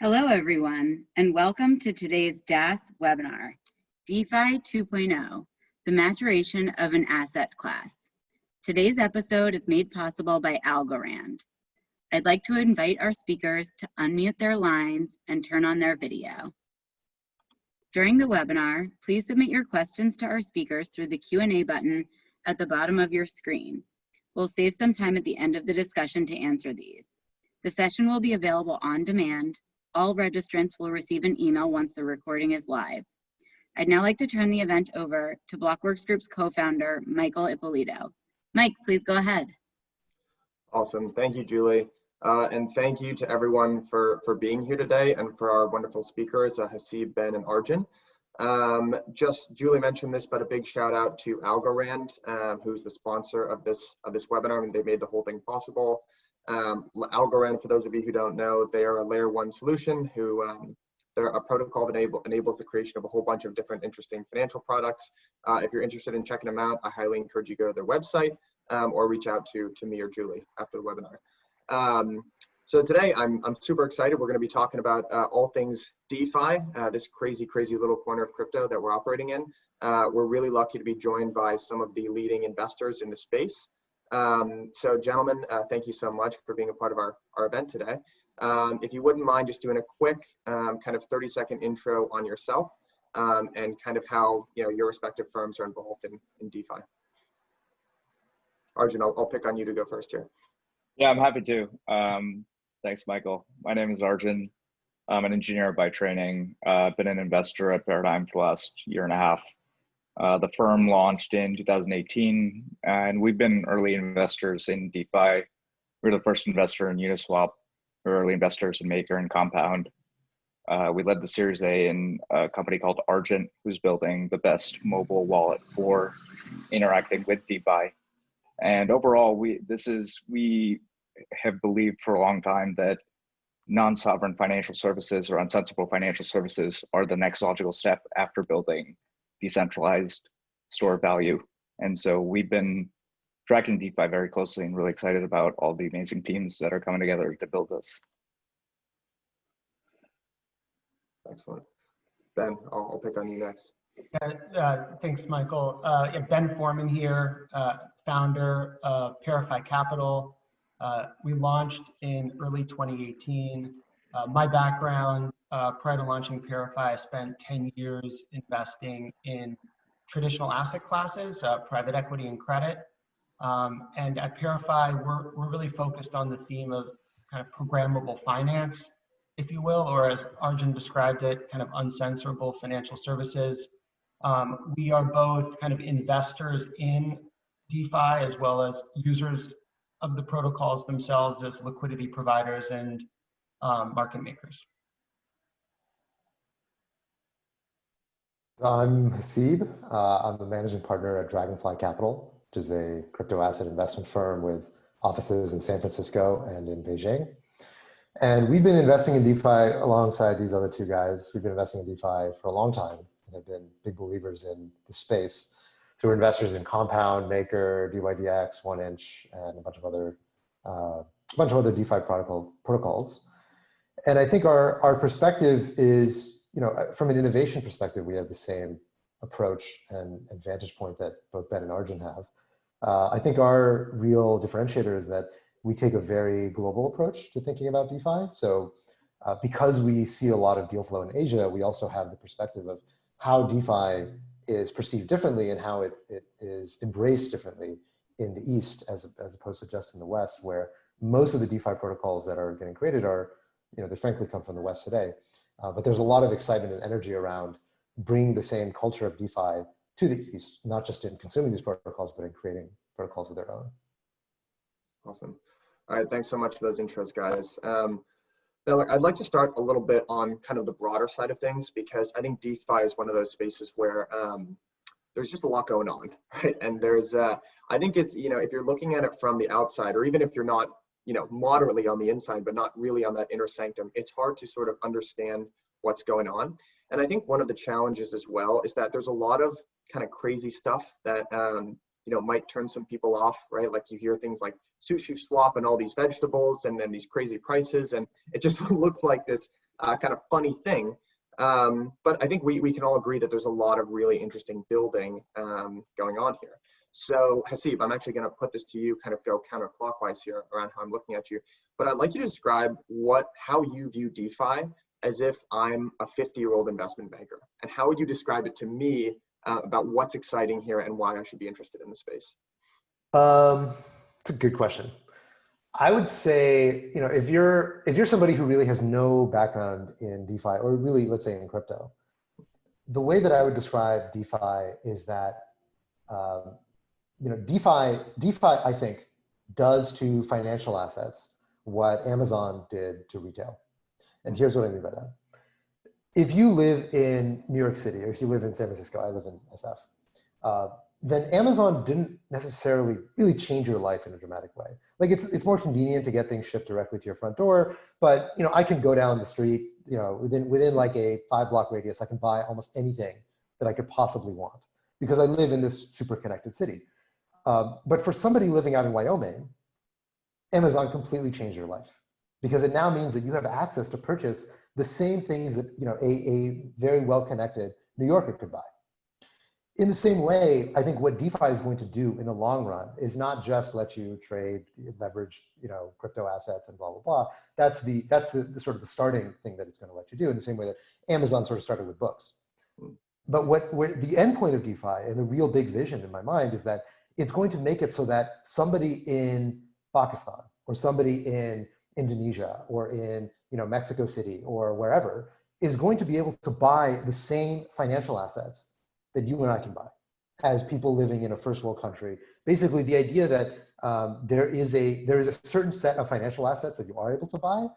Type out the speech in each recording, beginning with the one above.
Hello, everyone, and welcome to today's DAS webinar, DeFi 2.0, the maturation of an asset class. Today's episode is made possible by Algorand. I'd like to invite our speakers to unmute their lines and turn on their video. During the webinar, please submit your questions to our speakers through the Q&A button at the bottom of your screen. We'll save some time at the end of the discussion to answer these. The session will be available on demand. All registrants will receive an email once the recording is live. I'd now like to turn the event over to Blockworks Group's co-founder, Michael Ippolito. Mike, please go ahead. Awesome, thank you, Julie. And thank you to everyone for being here today and for our wonderful speakers, Haseeb, Ben, and Arjun. Just Julie mentioned this, but a big shout out to Algorand, who's the sponsor of this webinar, and they made the whole thing possible. Algorand, for those of you who don't know, they are a layer 1 solution who they're a protocol that enables the creation of a whole bunch of different interesting financial products. If you're interested in checking them out, I highly encourage you to go to their website or reach out to me or Julie after the webinar. So today I'm super excited. We're going to be talking about all things DeFi, this crazy little corner of crypto that we're operating in. We're really lucky to be joined by some of the leading investors in the space. So gentlemen, thank you so much for being a part of our event today. If you wouldn't mind just doing a quick kind of 30-second intro on yourself and kind of how your respective firms are involved in DeFi. Arjun, I'll pick on you to go first here. Yeah, I'm happy to. Thanks, Michael. My name is Arjun. I'm an engineer by training. I've been an investor at Paradigm for the last year and a half. The firm launched in 2018, and we've been early investors in DeFi. We're the first investor in Uniswap. We're early investors in Maker and Compound. We led the Series A in a company called Arjun, who's building the best mobile wallet for interacting with DeFi. And overall, we have believed for a long time that non-sovereign financial services or unsensible financial services are the next logical step after building decentralized store of value. And so we've been tracking DeFi very closely and really excited about all the amazing teams that are coming together to build this. Excellent. Ben, I'll pick on you next. Thanks, Michael. Ben Forman here, founder of ParaFi Capital. We launched in early 2018. My background, prior to launching ParaFi, I spent 10 years investing in traditional asset classes, private equity and credit. And at ParaFi, we're really focused on the theme of kind of programmable finance, if you will, or as Arjun described it, kind of uncensorable financial services. We are both kind of investors in DeFi as well as users of the protocols themselves as liquidity providers and market makers. I'm Haseeb. I'm the managing partner at Dragonfly Capital, which is a crypto asset investment firm with offices in San Francisco and in Beijing. And we've been investing in DeFi alongside these other two guys. We've been investing in DeFi for a long time and have been big believers in the space. So we're investors in Compound, Maker, DYDX, 1inch, and a bunch of other DeFi protocols. And I think our perspective is, from an innovation perspective, we have the same approach and vantage point that both Ben and Arjun have. I think our real differentiator is that we take a very global approach to thinking about DeFi. So because we see a lot of deal flow in Asia, we also have the perspective of how DeFi is perceived differently and how it is embraced differently in the East as opposed to just in the West, where most of the DeFi protocols that are getting created are, they frankly come from the West today. But there's a lot of excitement and energy around bringing the same culture of DeFi to the East, not just in consuming these protocols, but in creating protocols of their own. Awesome. All right, thanks so much for those intros, guys. Now, I'd like to start a little bit on kind of the broader side of things, because I think DeFi is one of those spaces where there's just a lot going on, right? And there's, I think it's, if you're looking at it from the outside, or even if you're not, moderately on the inside, but not really on that inner sanctum, it's hard to sort of understand what's going on. And I think one of the challenges as well is that there's a lot of kind of crazy stuff that, might turn some people off, right? Like you hear things like sushi swap and all these vegetables and then these crazy prices. And it just looks like this kind of funny thing. But I think we can all agree that there's a lot of really interesting building going on here. So Haseeb, I'm actually going to put this to you, kind of go counterclockwise here around how I'm looking at you. But I'd like you to describe how you view DeFi as if I'm a 50-year-old investment banker, and how would you describe it to me about what's exciting here and why I should be interested in the space? It's a good question. I would say, if you're somebody who really has no background in DeFi, or really, let's say in crypto, the way that I would describe DeFi is that, DeFi, I think, does to financial assets what Amazon did to retail. And here's what I mean by that. If you live in New York City, or if you live in San Francisco, I live in SF, then Amazon didn't necessarily really change your life in a dramatic way. Like it's more convenient to get things shipped directly to your front door, but I can go down the street, within like a 5-block radius, I can buy almost anything that I could possibly want because I live in this super connected city. But for somebody living out in Wyoming, Amazon completely changed your life because it now means that you have access to purchase the same things that a very well-connected New Yorker could buy. In the same way, I think what DeFi is going to do in the long run is not just let you trade, leverage, crypto assets and blah, blah, blah. That's the sort of the starting thing that it's going to let you do in the same way that Amazon sort of started with books. But what the end point of DeFi and the real big vision in my mind is that it's going to make it so that somebody in Pakistan or somebody in Indonesia or in Mexico City or wherever is going to be able to buy the same financial assets that you and I can buy as people living in a first world country. Basically, the idea that there is a certain set of financial assets that you are able to buy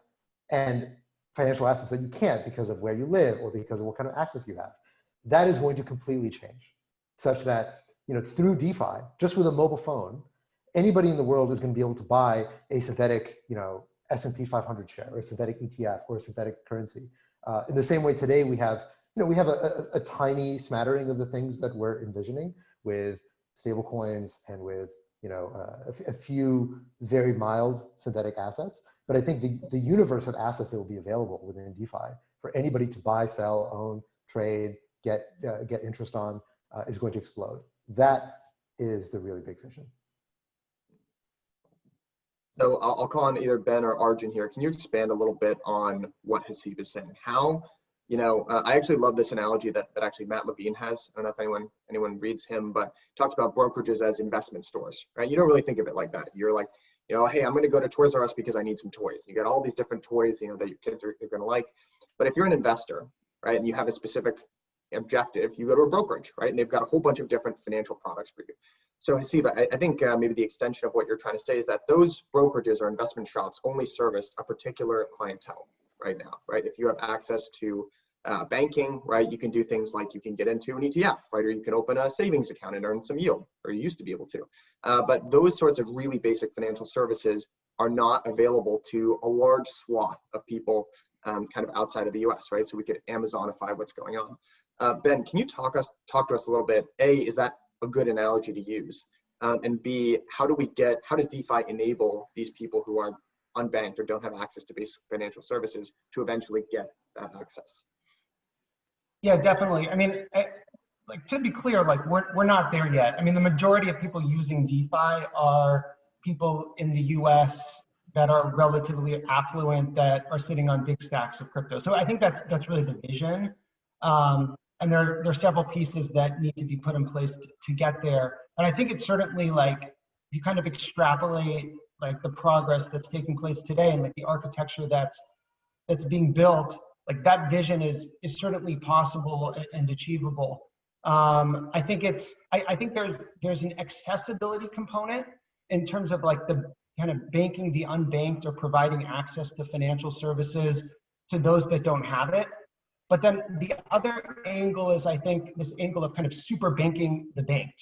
and financial assets that you can't because of where you live or because of what kind of access you have. That is going to completely change such that, through DeFi, just with a mobile phone, anybody in the world is going to be able to buy a synthetic, S&P 500 share or a synthetic ETF or a synthetic currency. In the same way today we have a tiny smattering of the things that we're envisioning with stable coins and with, a few very mild synthetic assets. But I think the universe of assets that will be available within DeFi for anybody to buy, sell, own, trade, get interest on is going to explode. That is the really big vision. So I'll call on either Ben or Arjun here. Can you expand a little bit on what Haseeb is saying? How, I actually love this analogy that actually Matt Levine has. I don't know if anyone reads him, but talks about brokerages as investment stores, right? You don't really think of it like that. You're like, hey, I'm going to go to Toys R Us because I need some toys. You got all these different toys, that your kids are going to like. But if you're an investor, right, and you have a specific objective, you go to a brokerage, right? And they've got a whole bunch of different financial products for you. So Haseeb, I think maybe the extension of what you're trying to say is that those brokerages or investment shops only service a particular clientele right now, right? If you have access to banking, right, you can do things like you can get into an ETF, right? Or you can open a savings account and earn some yield, or you used to be able to. But those sorts of really basic financial services are not available to a large swath of people kind of outside of the US, right? So we could Amazonify what's going on. Ben, can you talk to us a little bit? A, is that a good analogy to use? And B, how does DeFi enable these people who are unbanked or don't have access to basic financial services to eventually get that access? Yeah, definitely. I mean, to be clear, we're not there yet. I mean, the majority of people using DeFi are people in the US that are relatively affluent, that are sitting on big stacks of crypto. So I think that's really the vision. And there are several pieces that need to be put in place to get there. And I think it's certainly you kind of extrapolate the progress that's taking place today and the architecture that's being built, that vision is certainly possible and achievable. I think there's an accessibility component in terms of the kind of banking the unbanked or providing access to financial services to those that don't have it. But then the other angle is, I think, this angle of kind of super banking the banked.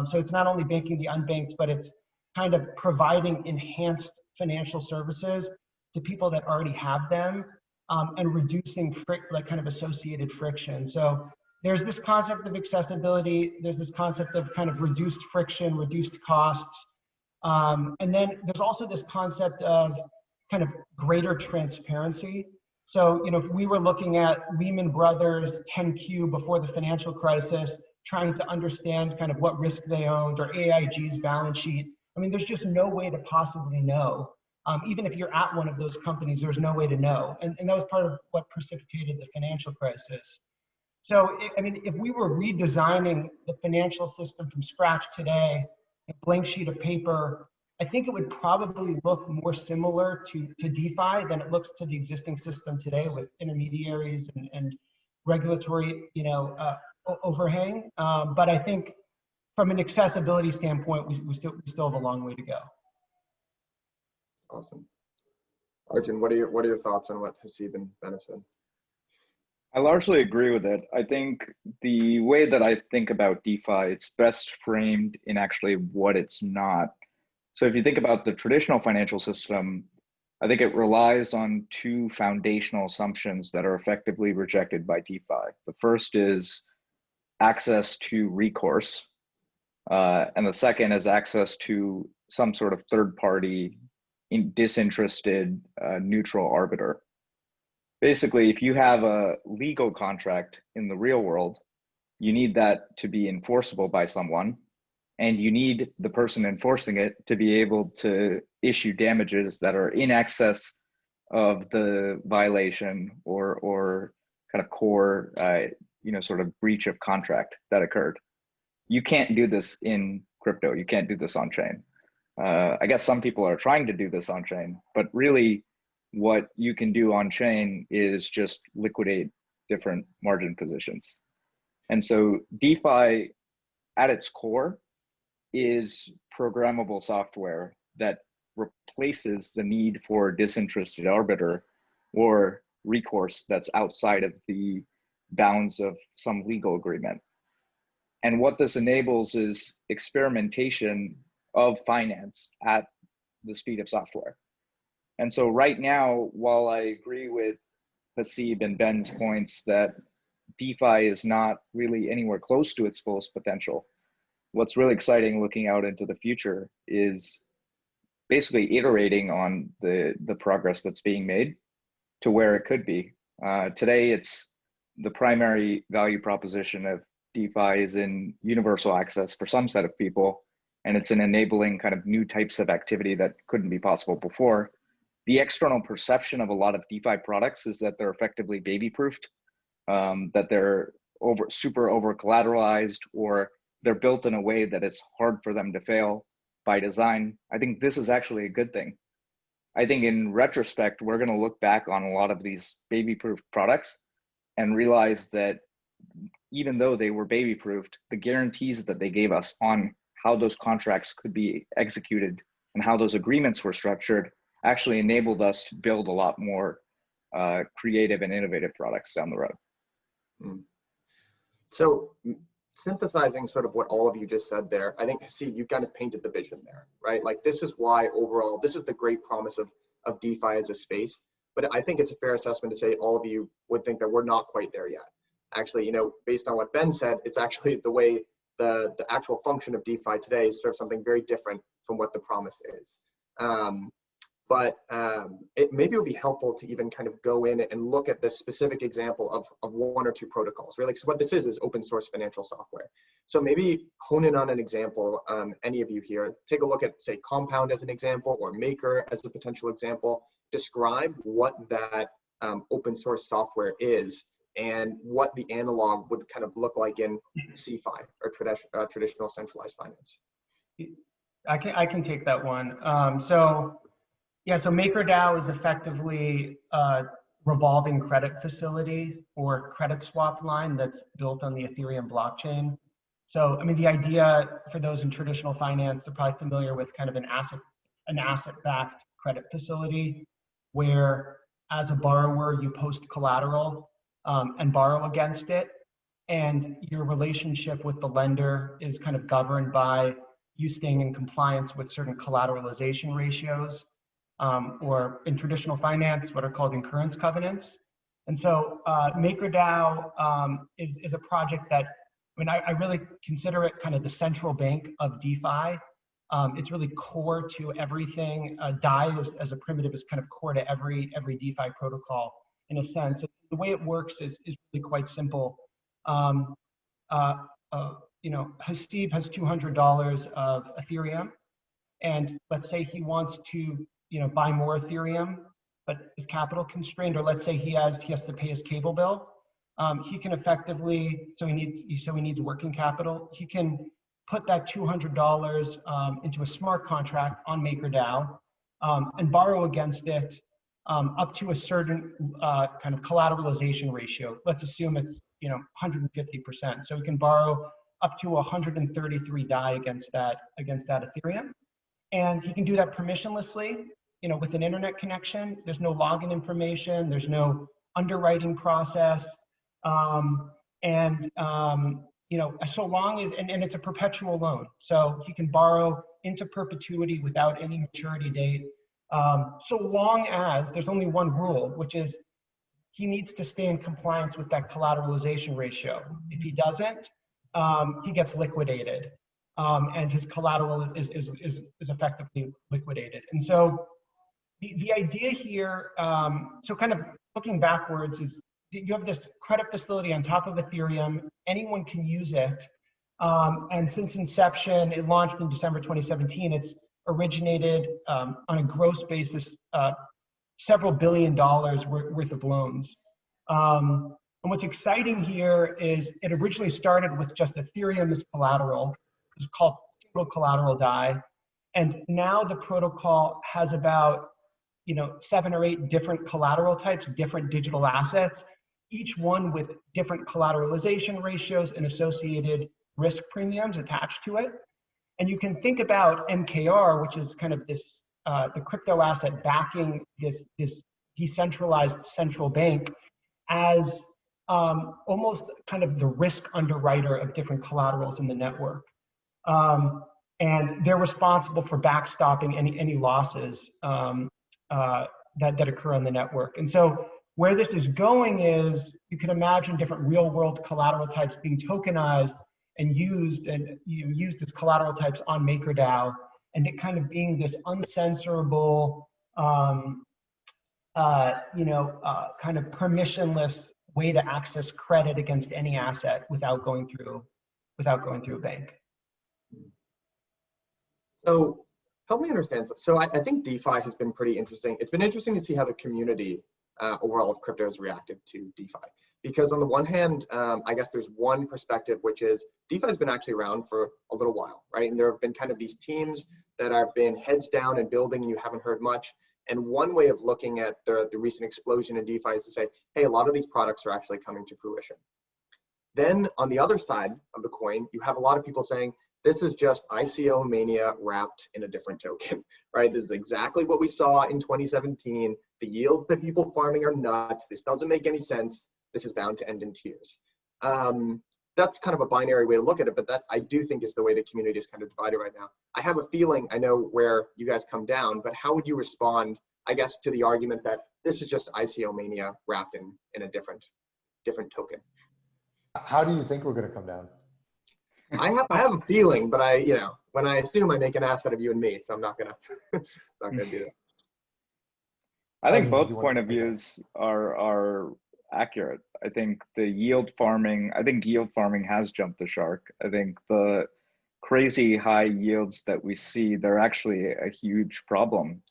So it's not only banking the unbanked, but it's kind of providing enhanced financial services to people that already have them, and reducing kind of associated friction. So there's this concept of accessibility. There's this concept of kind of reduced friction, reduced costs. And then there's also this concept of kind of greater transparency. So, if we were looking at Lehman Brothers 10Q before the financial crisis, trying to understand kind of what risk they owned, or AIG's balance sheet, there's just no way to possibly know. Even if you're at one of those companies, there's no way to know. And that was part of what precipitated the financial crisis. So, if we were redesigning the financial system from scratch today, a blank sheet of paper, I think it would probably look more similar to DeFi than it looks to the existing system today, with intermediaries and regulatory, overhang. But I think from an accessibility standpoint, we still have a long way to go. Awesome. Arjun, what are your thoughts on what Haseeb and Ben have said? I largely agree with it. I think the way that I think about DeFi, it's best framed in actually what it's not. So if you think about the traditional financial system, I think it relies on two foundational assumptions that are effectively rejected by DeFi. The first is access to recourse, and the second is access to some sort of third-party, disinterested, neutral arbiter. Basically, if you have a legal contract in the real world, you need that to be enforceable by someone, and you need the person enforcing it to be able to issue damages that are in excess of the violation or kind of core, sort of breach of contract that occurred. You can't do this in crypto. You can't do this on chain. I guess some people are trying to do this on chain, but really what you can do on chain is just liquidate different margin positions. And so DeFi at its core is programmable software that replaces the need for disinterested arbiter or recourse that's outside of the bounds of some legal agreement. And what this enables is experimentation of finance at the speed of software. And so right now, while I agree with Haseeb and Ben's points that DeFi is not really anywhere close to its fullest potential, what's really exciting looking out into the future is basically iterating on the progress that's being made to where it could be. Today, it's the primary value proposition of DeFi is in universal access for some set of people, and it's in enabling kind of new types of activity that couldn't be possible before. The external perception of a lot of DeFi products is that they're effectively baby-proofed, that they're super over collateralized, or they're built in a way that it's hard for them to fail by design. I think this is actually a good thing. I think in retrospect, we're going to look back on a lot of these baby-proof products and realize that even though they were baby-proofed, the guarantees that they gave us on how those contracts could be executed and how those agreements were structured actually enabled us to build a lot more creative and innovative products down the road. So synthesizing sort of what all of you just said there, I think, Haseeb, you kind of painted the vision there, right? Like, this is why overall, this is the great promise of DeFi as a space. But I think it's a fair assessment to say all of you would think that we're not quite there yet. Actually, based on what Ben said, it's actually the way the actual function of DeFi today is sort of something very different from what the promise is. But maybe it would be helpful to even kind of go in and look at the specific example of one or two protocols, really. So what this is open source financial software. So maybe hone in on an example, any of you here, take a look at, say, Compound as an example, or Maker as a potential example. Describe what that open source software is and what the analog would kind of look like in CeFi, or traditional centralized finance. I can take that one. So MakerDAO is effectively a revolving credit facility or credit swap line that's built on the Ethereum blockchain. So, the idea for those in traditional finance are probably familiar with kind of an asset-backed credit facility, where as a borrower, you post collateral and borrow against it. And your relationship with the lender is kind of governed by you staying in compliance with certain collateralization ratios. Or in traditional finance, what are called incurrence covenants. And so MakerDAO is a project that, I really consider it kind of the central bank of DeFi. It's really core to everything. DAI as a primitive is kind of core to every DeFi protocol. in a sense. The way it works is really quite simple. Haseeb has $200 of Ethereum, and let's say he wants to, buy more Ethereum, but is capital constrained, or let's say he has to pay his cable bill. He can effectively, so he needs working capital. He can put that $200 into a smart contract on MakerDAO and borrow against it up to a certain kind of collateralization ratio. Let's assume it's 150%. So he can borrow up to 133 DAI against that Ethereum, and he can do that permissionlessly. With an internet connection. There's no login information. There's no underwriting process. So long as, and it's a perpetual loan. So he can borrow into perpetuity without any maturity date. So long as there's only one rule, which is he needs to stay in compliance with that collateralization ratio. If he doesn't, he gets liquidated. And his collateral is effectively liquidated. And so the idea here, so kind of looking backwards, is you have this credit facility on top of Ethereum. Anyone can use it. And since inception, it launched in December 2017. It's originated on a gross basis, several $1 billion worth of loans. And what's exciting here is it originally started with just Ethereum as collateral. It's called single collateral DAI. And now the protocol has about 7 or 8 different collateral types, different digital assets, each one with different collateralization ratios and associated risk premiums attached to it. And you can think about MKR, which is kind of this, the crypto asset backing this decentralized central bank, as almost kind of the risk underwriter of different collaterals in the network. And they're responsible for backstopping any losses that occur on the network. And so where this is going is, you can imagine different real world collateral types being tokenized and used as collateral types on MakerDAO, and it kind of being this uncensorable, kind of permissionless way to access credit against any asset without going through a bank. So help me understand. So I think DeFi has been pretty interesting. It's been interesting to see how the community overall of crypto has reacted to DeFi. Because on the one hand, I guess there's one perspective, which is DeFi has been actually around for a little while, right? And there have been kind of these teams that have been heads down and building, and you haven't heard much. And one way of looking at the recent explosion in DeFi is to say, hey, a lot of these products are actually coming to fruition. Then on the other side of the coin, you have a lot of people saying, this is just ICO mania wrapped in a different token, right? This is exactly what we saw in 2017. The yields that people farming are nuts. This doesn't make any sense. This is bound to end in tears. That's kind of a binary way to look at it, but that I do think is the way the community is kind of divided right now. I have a feeling, I know where you guys come down, but how would you respond, I guess, to the argument that this is just ICO mania wrapped in a different token? How do you think we're going to come down? I have a feeling, but when I assume, I make an ass out of you and me, so I'm not gonna do that. I think both point of views are accurate. I think yield farming has jumped the shark. I think the crazy high yields that we see, they're actually a huge problem.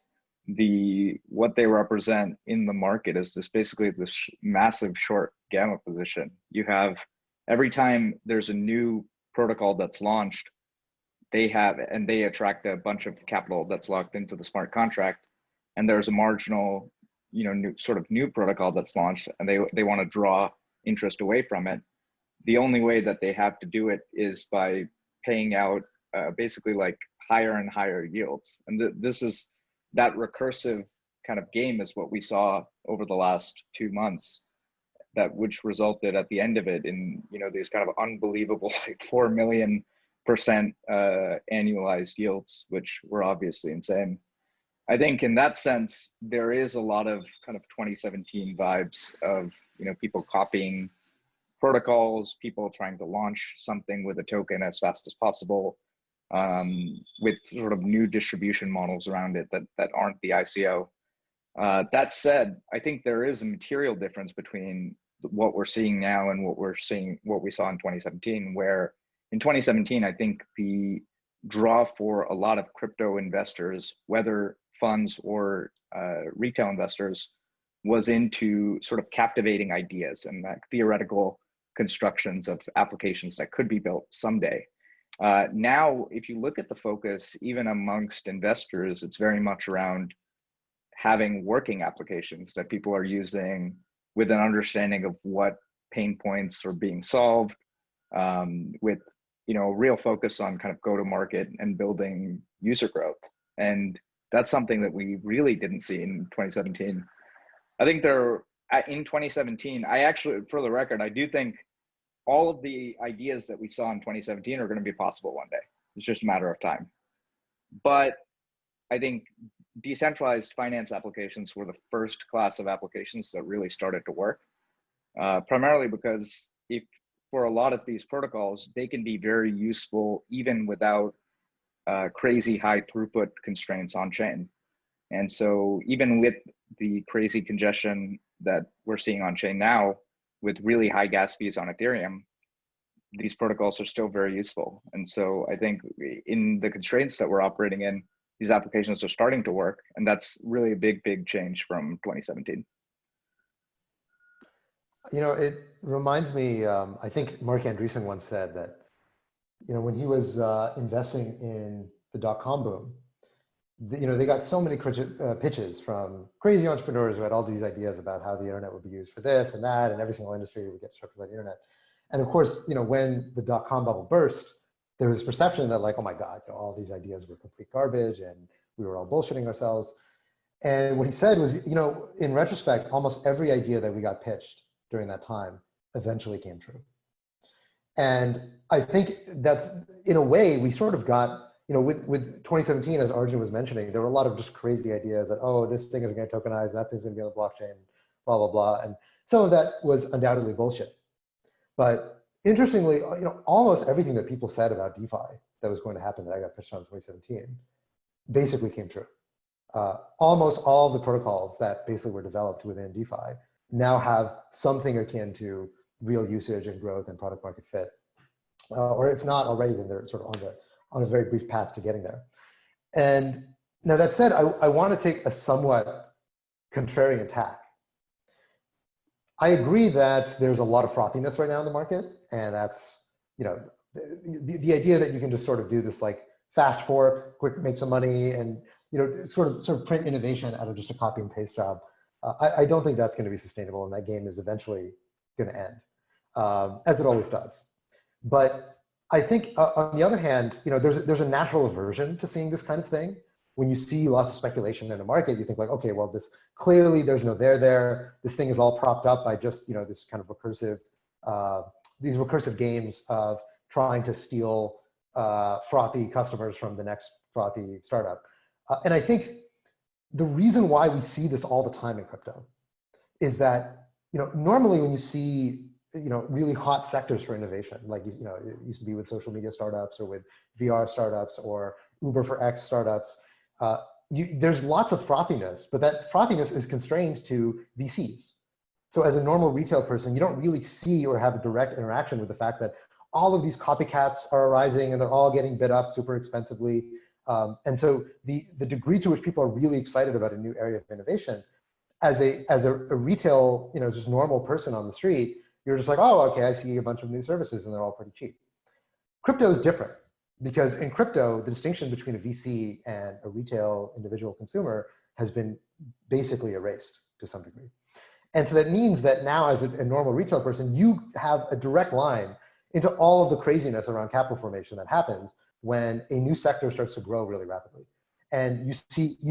What they represent in the market is basically this massive short gamma position. You have, every time there's a new protocol that's launched, they attract a bunch of capital that's locked into the smart contract, and there's a marginal new protocol that's launched, and they want to draw interest away from it. The only way that they have to do it is by paying out basically like higher and higher yields, and that recursive kind of game is what we saw over the last 2 months, which resulted at the end of it in these kind of unbelievable like 4 million% annualized yields, which were obviously insane. I think in that sense, there is a lot of kind of 2017 vibes of people copying protocols, people trying to launch something with a token as fast as possible, with sort of new distribution models around it that aren't the ICO. That said, I think there is a material difference between what we're seeing now and what we saw in 2017, where in 2017, I think the draw for a lot of crypto investors, whether funds or retail investors, was into sort of captivating ideas and like theoretical constructions of applications that could be built someday. Now, if you look at the focus, even amongst investors, it's very much around having working applications that people are using with an understanding of what pain points are being solved, with real focus on kind of go-to-market and building user growth. And that's something that we really didn't see in 2017. I think in 2017, I actually, for the record, I do think all of the ideas that we saw in 2017 are going to be possible one day. It's just a matter of time. But I think decentralized finance applications were the first class of applications that really started to work, primarily because for a lot of these protocols, they can be very useful even without crazy high throughput constraints on chain. And so even with the crazy congestion that we're seeing on chain now, with really high gas fees on Ethereum, these protocols are still very useful. And so I think in the constraints that we're operating in, these applications are starting to work. And that's really a big, big change from 2017. It reminds me, I think Mark Andreessen once said that, when he was investing in the dot-com boom, they got so many pitches from crazy entrepreneurs who had all these ideas about how the internet would be used for this and that, and every single industry would get disrupted by the internet. And of course, when the dot-com bubble burst, there was this perception that like, oh my God, all these ideas were complete garbage and we were all bullshitting ourselves. And what he said was, in retrospect, almost every idea that we got pitched during that time eventually came true. And I think that's, in a way, we sort of got, with 2017, as Arjun was mentioning, there were a lot of just crazy ideas that, oh, this thing is going to tokenize, that thing's going to be on the blockchain, blah, blah, blah. And some of that was undoubtedly bullshit. But interestingly, almost everything that people said about DeFi that was going to happen that I got pitched on in 2017 basically came true. Almost all of the protocols that basically were developed within DeFi now have something akin to real usage and growth and product market fit. Or if not already, then they're sort of on a very brief path to getting there. And now that said, I want to take a somewhat contrarian tack. I agree that there's a lot of frothiness right now in the market, and that's, the idea that you can just sort of do this like fast fork, quick, make some money, and sort of print innovation out of just a copy and paste job. I don't think that's going to be sustainable, and that game is eventually going to end, as it always does. But I think on the other hand, there's a natural aversion to seeing this kind of thing. When you see lots of speculation in the market, you think like, okay, well, this clearly there's no there. This thing is all propped up by just this kind of recursive, these recursive games of trying to steal frothy customers from the next frothy startup. And I think the reason why we see this all the time in crypto is that normally when you see really hot sectors for innovation, like it used to be with social media startups or with VR startups or Uber for X startups, there's lots of frothiness, but that frothiness is constrained to VCs. So as a normal retail person, you don't really see or have a direct interaction with the fact that all of these copycats are arising and they're all getting bid up super expensively. And so the degree to which people are really excited about a new area of innovation, as a retail, just normal person on the street, you're just like, oh, okay, I see a bunch of new services and they're all pretty cheap. Crypto is different, because in crypto, the distinction between a VC and a retail individual consumer has been basically erased to some degree. And so that means that now as a normal retail person, you have a direct line into all of the craziness around capital formation that happens when a new sector starts to grow really rapidly. And you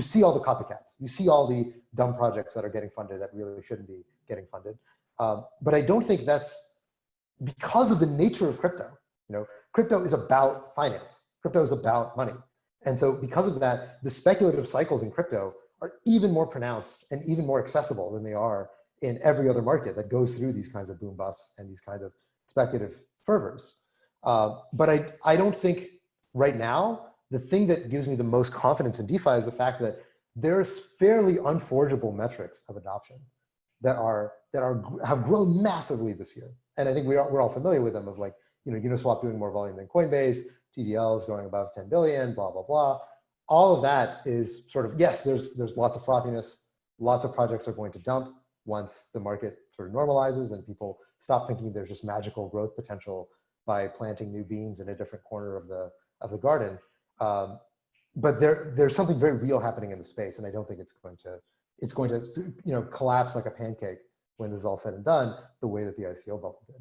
see all the copycats, you see all the dumb projects that are getting funded that really shouldn't be getting funded. But I don't think that's because of the nature of crypto. Crypto is about finance. Crypto is about money. And so because of that, the speculative cycles in crypto are even more pronounced and even more accessible than they are in every other market that goes through these kinds of boom busts and these kind of speculative fervors. But I don't think right now, the thing that gives me the most confidence in DeFi is the fact that there's fairly unforgeable metrics of adoption that have grown massively this year. And I think we're all familiar with them, of like, Uniswap doing more volume than Coinbase, TVL is going above 10 billion, blah, blah, blah. All of that is sort of, yes, there's lots of frothiness. Lots of projects are going to dump once the market sort of normalizes and people stop thinking there's just magical growth potential by planting new beans in a different corner of the garden. But there's something very real happening in the space, and I don't think it's going to collapse like a pancake when this is all said and done, the way that the ICO bubble did.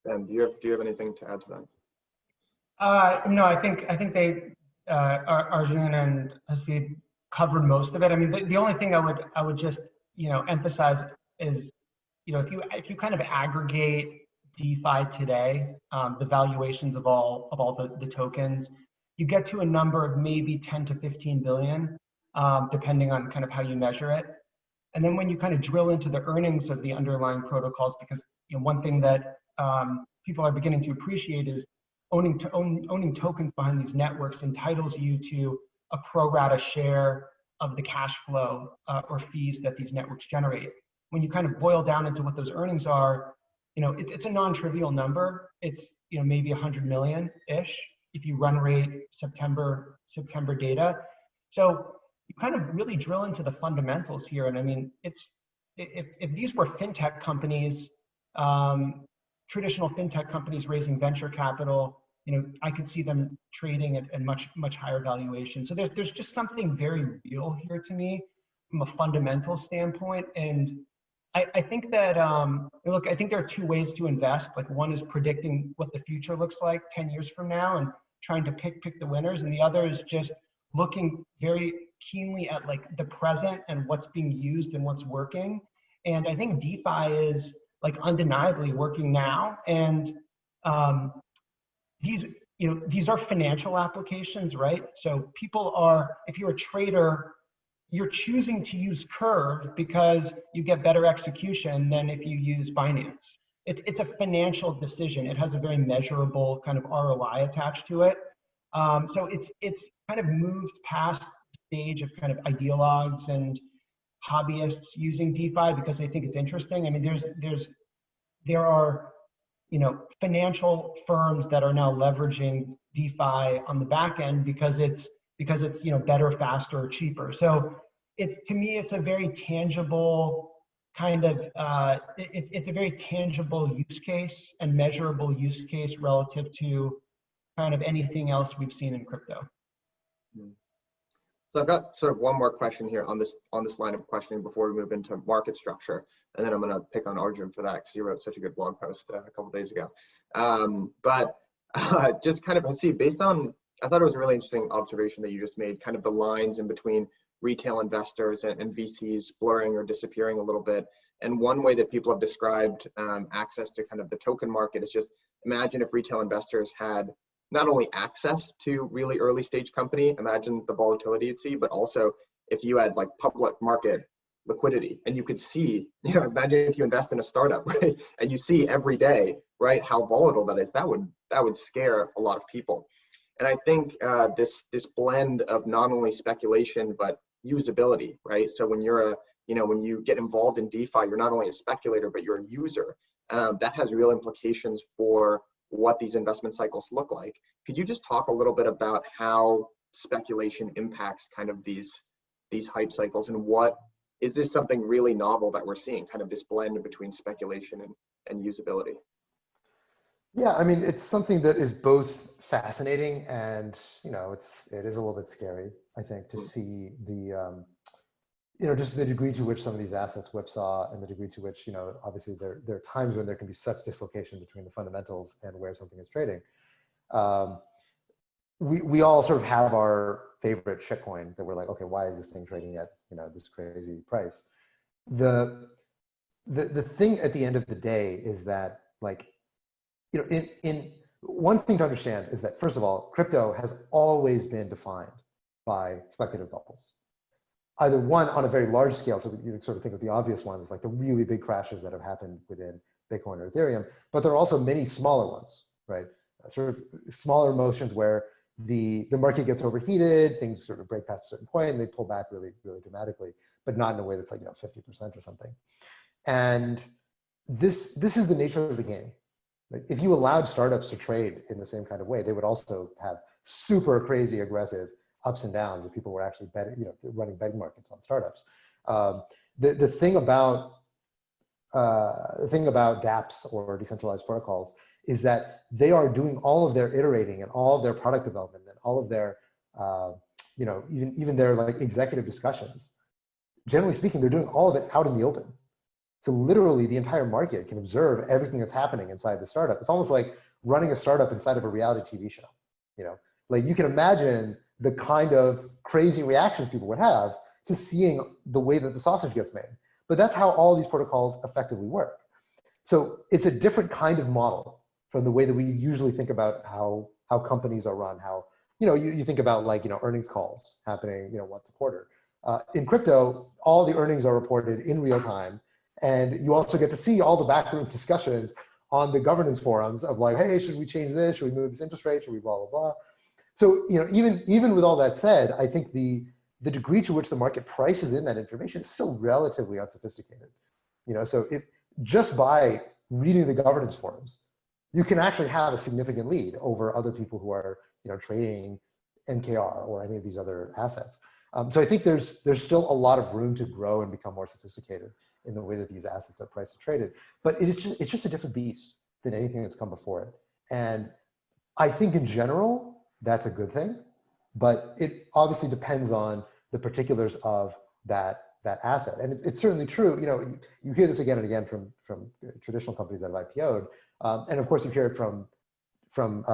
Ben, do you have anything to add to that? No, I think they Arjun and Haseeb covered most of it. I mean, the only thing I would just emphasize is if you kind of aggregate DeFi today, the valuations of all the tokens, you get to a number of maybe 10 to 15 billion, depending on kind of how you measure it. And then when you kind of drill into the earnings of the underlying protocols, because one thing that people are beginning to appreciate is owning tokens behind these networks entitles you to a pro rata share of the cash flow or fees that these networks generate. When you kind of boil down into what those earnings are, it's a non-trivial number. It's maybe 100 million-ish if you run rate September data. So you kind of really drill into the fundamentals here. And I mean, if these were fintech companies, traditional fintech companies raising venture capital, I could see them trading at much higher valuation. So there's just something very real here to me from a fundamental standpoint. And I think that, look, I think there are two ways to invest. Like, one is predicting what the future looks like 10 years from now and trying to pick the winners. And the other is just looking very keenly at like the present and what's being used and what's working. And I think DeFi is like undeniably working now. And these are financial applications, right? So people are, if you're a trader, you're choosing to use Curve because you get better execution than if you use Binance. It's a financial decision. It has a very measurable kind of ROI attached to it. So it's kind of moved past the stage of kind of ideologues and hobbyists using DeFi because they think it's interesting. I mean, there are financial firms that are now leveraging DeFi on the back end because it's better, faster, or cheaper. So to me, it's a very tangible kind of, it's a very tangible use case and measurable use case relative to kind of anything else we've seen in crypto. So I've got sort of one more question here on this line of questioning before we move into market structure, and then I'm going to pick on Arjun for that because he wrote such a good blog post a couple days ago. But just kind of, Haseeb, based on, I thought it was a really interesting observation that you just made, kind of the lines in between retail investors and VCs blurring or disappearing a little bit. And one way that people have described access to kind of the token market is just imagine if retail investors had not only access to really early stage company, imagine the volatility you'd see, but also if you had like public market liquidity and you could see, imagine if you invest in a startup, right? And you see every day, right, how volatile that is, that would scare a lot of people. And I think this blend of not only speculation, but usability, right? So when when you get involved in DeFi, you're not only a speculator, but you're a user. That has real implications for what these investment cycles look like. Could you just talk a little bit about how speculation impacts kind of these hype cycles, and what is this something really novel that we're seeing, kind of this blend between speculation and usability? Yeah, I mean, it's something that is both fascinating and it is a little bit scary, I think, to see the just the degree to which some of these assets whipsaw, and the degree to which, obviously there are times when there can be such dislocation between the fundamentals and where something is trading. We all sort of have our favorite shitcoin that we're like, okay, why is this thing trading at this crazy price? The thing at the end of the day is that, like, in one thing to understand is that, first of all, crypto has always been defined by speculative bubbles. Either one on a very large scale, so you sort of think of the obvious ones, like the really big crashes that have happened within Bitcoin or Ethereum, but there are also many smaller ones, right? Sort of smaller motions where the market gets overheated, things sort of break past a certain point, and they pull back really, really dramatically, but not in a way that's like 50% or something. And this is the nature of the game. Right? If you allowed startups to trade in the same kind of way, they would also have super crazy aggressive ups and downs if people were actually betting, running betting markets on startups. The thing about dApps or decentralized protocols is that they are doing all of their iterating and all of their product development and all of their, even their like executive discussions. Generally speaking, they're doing all of it out in the open. So literally the entire market can observe everything that's happening inside the startup. It's almost like running a startup inside of a reality TV show. Like you can imagine the kind of crazy reactions people would have to seeing the way that the sausage gets made. But that's how all these protocols effectively work. So it's a different kind of model from the way that we usually think about how companies are run, how, you think about like, earnings calls happening, once a quarter. In crypto, all the earnings are reported in real time. And you also get to see all the backroom discussions on the governance forums of like, hey, should we change this? Should we move this interest rate? Should we blah, blah, blah. So, even with all that said, I think the degree to which the market prices in that information is still relatively unsophisticated. So just by reading the governance forums, you can actually have a significant lead over other people who are, trading NKR or any of these other assets. So I think there's still a lot of room to grow and become more sophisticated in the way that these assets are priced and traded. But it's just a different beast than anything that's come before it. And I think in general, that's a good thing. But it obviously depends on the particulars of that asset. And it's certainly true. You hear this again and again from traditional companies that have IPO'd. And of course, you hear it from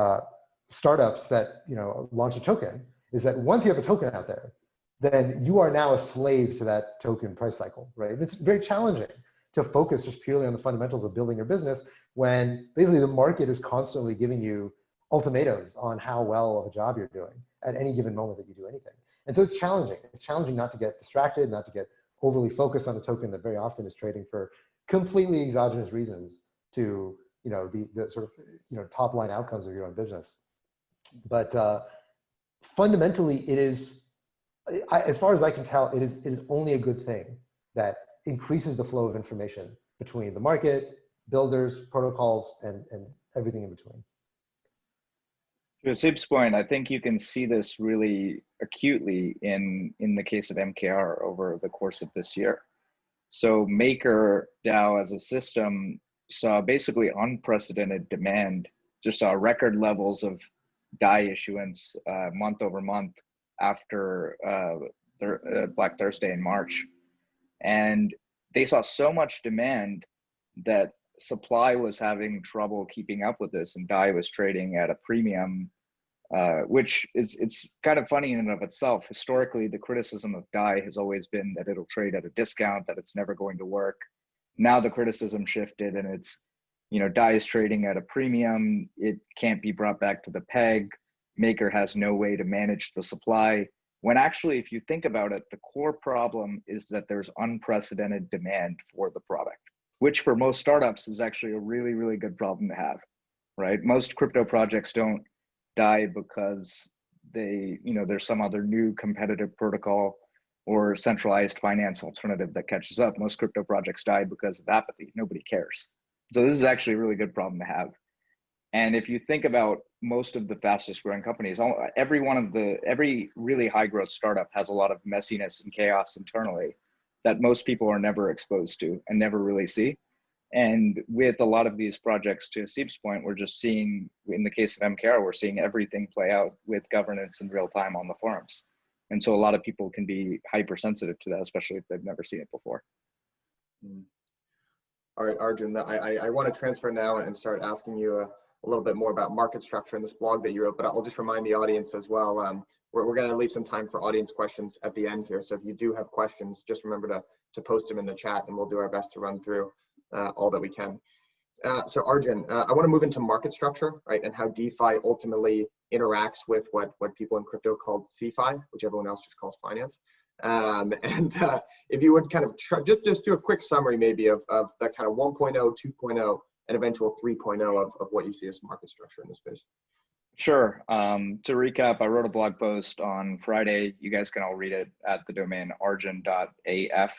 startups that launch a token, is that once you have a token out there, then you are now a slave to that token price cycle, right? And it's very challenging to focus just purely on the fundamentals of building your business when basically the market is constantly giving you ultimatums on how well of a job you're doing at any given moment that you do anything. And so it's challenging. It's challenging not to get distracted, not to get overly focused on a token that very often is trading for completely exogenous reasons to the sort of top line outcomes of your own business. But fundamentally, it is, as far as I can tell, it is only a good thing that increases the flow of information between the market, builders, protocols, and everything in between. To Haseeb's point, I think you can see this really acutely in the case of MKR over the course of this year. So Maker DAO as a system saw basically unprecedented demand, just saw record levels of DAI issuance month over month after Black Thursday in March. And they saw so much demand that supply was having trouble keeping up with this, and DAI was trading at a premium, which it's kind of funny in and of itself. Historically, the criticism of DAI has always been that it'll trade at a discount, that it's never going to work. Now the criticism shifted, and it's, DAI is trading at a premium. It can't be brought back to the peg. Maker has no way to manage the supply. When actually, if you think about it, the core problem is that there's unprecedented demand for the product, which for most startups is actually a really, really good problem to have, right? Most crypto projects don't die because there's some other new competitive protocol or centralized finance alternative that catches up. Most crypto projects die because of apathy. Nobody cares. So this is actually a really good problem to have. And if you think about most of the fastest growing companies, every really high growth startup has a lot of messiness and chaos internally that most people are never exposed to and never really see. And with a lot of these projects, to Haseeb's point, we're just seeing, in the case of MKR, we're seeing everything play out with governance in real time on the forums. And so a lot of people can be hypersensitive to that, especially if they've never seen it before. All right, Arjun, I want to transfer now and start asking you a little bit more about market structure in this blog that you wrote, but I'll just remind the audience as well. We're going to leave some time for audience questions at the end here. So if you do have questions, just remember to post them in the chat, and we'll do our best to run through all that we can. So Arjun, I want to move into market structure, right, and how DeFi ultimately interacts with what people in crypto call CeFi, which everyone else just calls finance. If you would kind of just do a quick summary maybe of that kind of 1.0, 2.0, and eventual 3.0 of what you see as market structure in this space. Sure. To recap, I wrote a blog post on Friday. You guys can all read it at the domain arjun.af.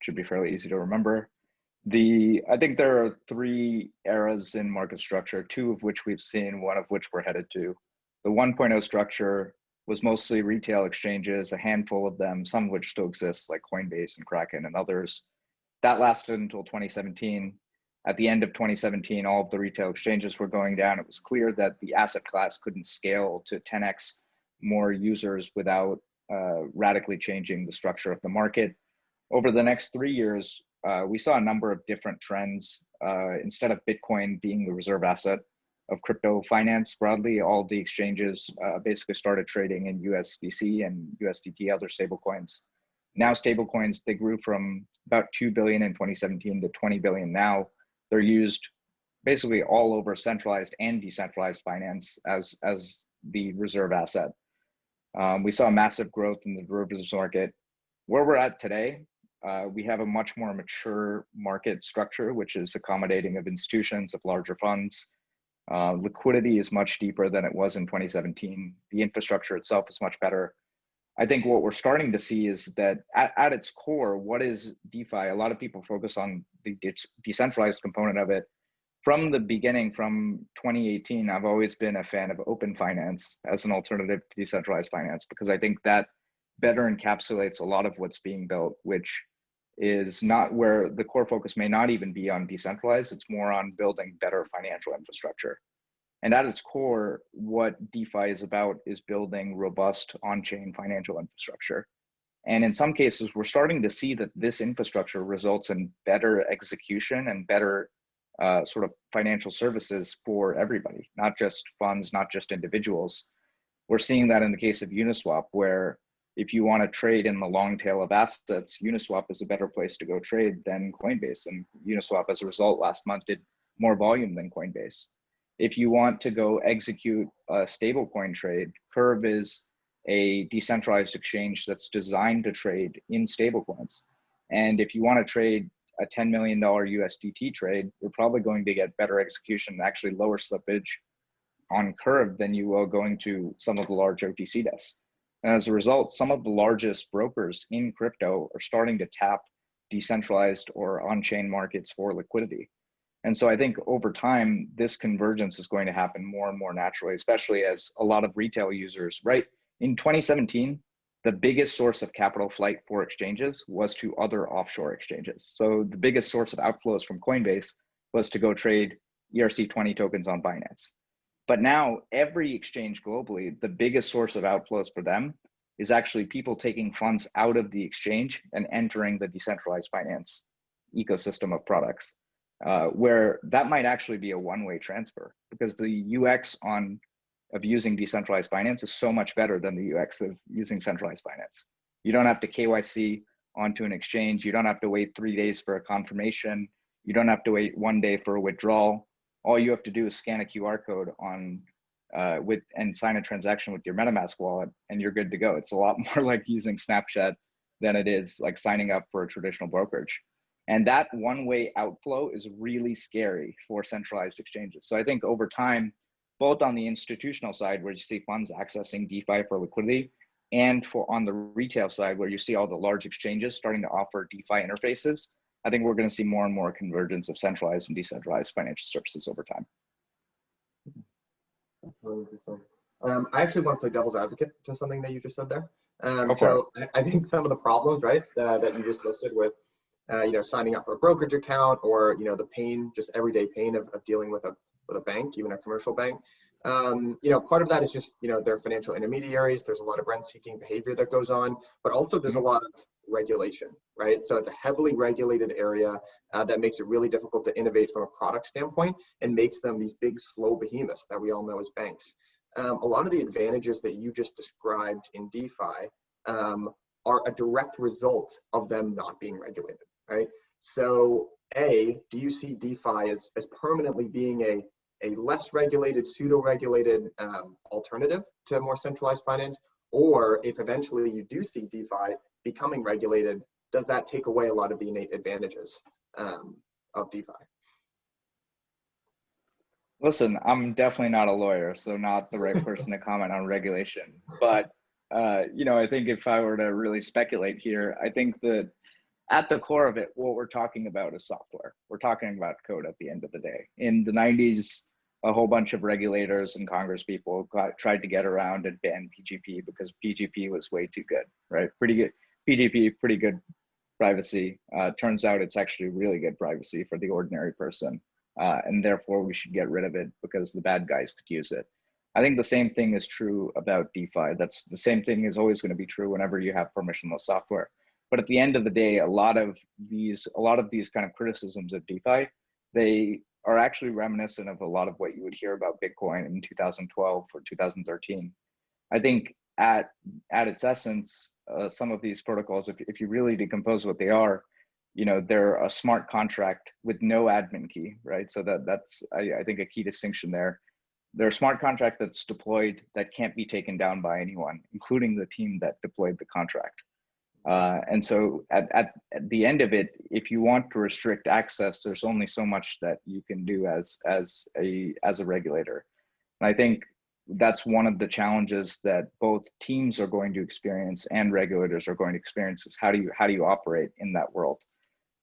Should be fairly easy to remember. I think there are three eras in market structure, two of which we've seen, one of which we're headed to. The 1.0 structure was mostly retail exchanges, a handful of them, some of which still exist, like Coinbase and Kraken and others. That lasted until 2017. At the end of 2017, all of the retail exchanges were going down. It was clear that the asset class couldn't scale to 10x more users without radically changing the structure of the market. Over the next 3 years, we saw a number of different trends. Instead of Bitcoin being the reserve asset of crypto finance broadly, all the exchanges basically started trading in USDC and USDT, other stablecoins. Now stablecoins, they grew from about 2 billion in 2017 to 20 billion now. They're used basically all over centralized and decentralized finance as the reserve asset. We saw massive growth in the derivatives market. Where we're at today, we have a much more mature market structure, which is accommodating of institutions, of larger funds. Liquidity is much deeper than it was in 2017. The infrastructure itself is much better. I think what we're starting to see is that at its core, what is DeFi? A lot of people focus on the decentralized component of it. From the beginning, from 2018, I've always been a fan of open finance as an alternative to decentralized finance, because I think that better encapsulates a lot of what's being built, which is not where the core focus may not even be on decentralized. It's more on building better financial infrastructure. And at its core, what DeFi is about is building robust on-chain financial infrastructure. And in some cases, we're starting to see that this infrastructure results in better execution and better sort of financial services for everybody, not just funds, not just individuals. We're seeing that in the case of Uniswap, where if you want to trade in the long tail of assets, Uniswap is a better place to go trade than Coinbase. And Uniswap, as a result, last month did more volume than Coinbase. If you want to go execute a stablecoin trade, Curve is a decentralized exchange that's designed to trade in stablecoins. And if you want to trade a $10 million USDT trade, you're probably going to get better execution and actually lower slippage on Curve than you will going to some of the large OTC desks. And as a result, some of the largest brokers in crypto are starting to tap decentralized or on-chain markets for liquidity. And so I think over time, this convergence is going to happen more and more naturally, especially as a lot of retail users, right? In 2017, the biggest source of capital flight for exchanges was to other offshore exchanges. So the biggest source of outflows from Coinbase was to go trade ERC20 tokens on Binance. But now every exchange globally, the biggest source of outflows for them is actually people taking funds out of the exchange and entering the decentralized finance ecosystem of products. Where that might actually be a one-way transfer, because the UX of using decentralized finance is so much better than the UX of using centralized finance. You don't have to KYC onto an exchange. You don't have to wait 3 days for a confirmation. You don't have to wait 1 day for a withdrawal. All you have to do is scan a QR code and sign a transaction with your MetaMask wallet, and you're good to go. It's a lot more like using Snapchat than it is like signing up for a traditional brokerage. And that one-way outflow is really scary for centralized exchanges. So I think over time, both on the institutional side, where you see funds accessing DeFi for liquidity, and on the retail side, where you see all the large exchanges starting to offer DeFi interfaces, I think we're going to see more and more convergence of centralized and decentralized financial services over time. That's really interesting. I actually want to play devil's advocate to something that you just said there. I think some of the problems, right, that you just listed with signing up for a brokerage account, or the pain, just everyday pain of dealing with a bank, even a commercial bank. Part of that is just they're financial intermediaries. There's a lot of rent-seeking behavior that goes on, but also there's a lot of regulation, right? So it's a heavily regulated area that makes it really difficult to innovate from a product standpoint, and makes them these big, slow behemoths that we all know as banks. A lot of the advantages that you just described in DeFi are a direct result of them not being regulated. Right. So do you see DeFi as permanently being a less regulated, pseudo-regulated alternative to more centralized finance? Or if eventually you do see DeFi becoming regulated, does that take away a lot of the innate advantages of DeFi? Listen, I'm definitely not a lawyer, so not the right person to comment on regulation. But I think if I were to really speculate here, I think that at the core of it, what we're talking about is software. We're talking about code at the end of the day. In the 90s, a whole bunch of regulators and Congress people tried to get around and ban PGP because PGP was way too good, right? Pretty good PGP, pretty good privacy. Turns out it's actually really good privacy for the ordinary person. And therefore we should get rid of it because the bad guys could use it. I think the same thing is true about DeFi. That's the same thing is always going to be true whenever you have permissionless software. But at the end of the day, a lot of these kind of criticisms of DeFi, they are actually reminiscent of a lot of what you would hear about Bitcoin in 2012 or 2013. I think at its essence, some of these protocols, if you really decompose what they are, they're a smart contract with no admin key, right? So that's I think a key distinction there. They're a smart contract that's deployed that can't be taken down by anyone, including the team that deployed the contract. And so at the end of it, if you want to restrict access, there's only so much that you can do as a regulator. And I think that's one of the challenges that both teams are going to experience and regulators are going to experience is how do you operate in that world?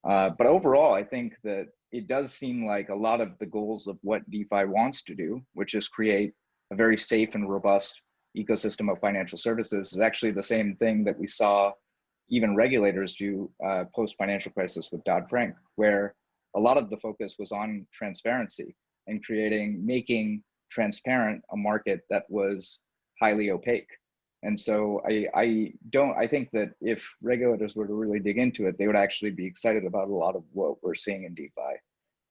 But overall, I think that it does seem like a lot of the goals of what DeFi wants to do, which is create a very safe and robust ecosystem of financial services, is actually the same thing that we saw even regulators do post-financial crisis with Dodd-Frank, where a lot of the focus was on transparency and making transparent a market that was highly opaque. And so I think that if regulators were to really dig into it, they would actually be excited about a lot of what we're seeing in DeFi.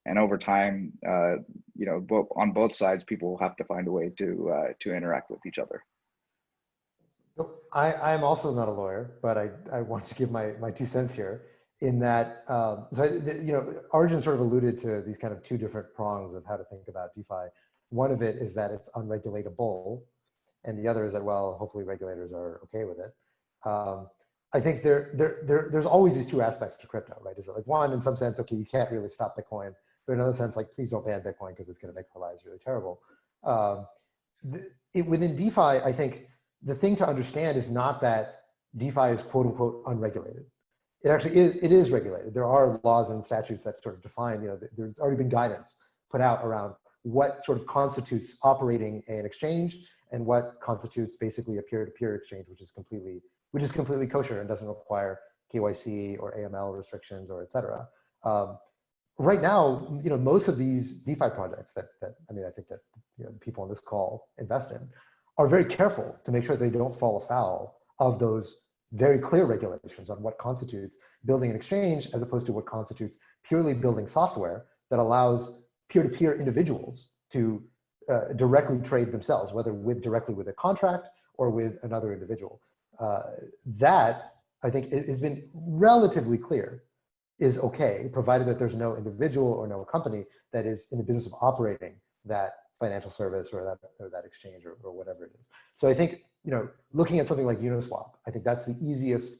And over time, on both sides, people will have to find a way to interact with each other. I'm also not a lawyer, but I want to give my 2 cents here in that, Arjun sort of alluded to these kind of 2 different prongs of how to think about DeFi. One of it is that it's unregulatable, and the other is that, well, hopefully regulators are okay with it. I think there's always these 2 aspects to crypto, right? Is it like one, in some sense, okay, you can't really stop Bitcoin, but in another sense, like, please don't ban Bitcoin because it's going to make our lives really terrible. Within DeFi, I think the thing to understand is not that DeFi is quote unquote unregulated. It actually is, it is regulated. There are laws and statutes that sort of define, there's already been guidance put out around what sort of constitutes operating an exchange and what constitutes basically a peer-to-peer exchange, which is completely kosher and doesn't require KYC or AML restrictions or et cetera. Right now, most of these DeFi projects that I think that people on this call invest in are very careful to make sure they don't fall afoul of those very clear regulations on what constitutes building an exchange as opposed to what constitutes purely building software that allows peer-to-peer individuals to directly trade themselves, whether directly with a contract or with another individual. That, I think, has been relatively clear is okay, provided that there's no individual or no company that is in the business of operating that financial service or that exchange or whatever it is. So I think, looking at something like Uniswap, I think that's the easiest,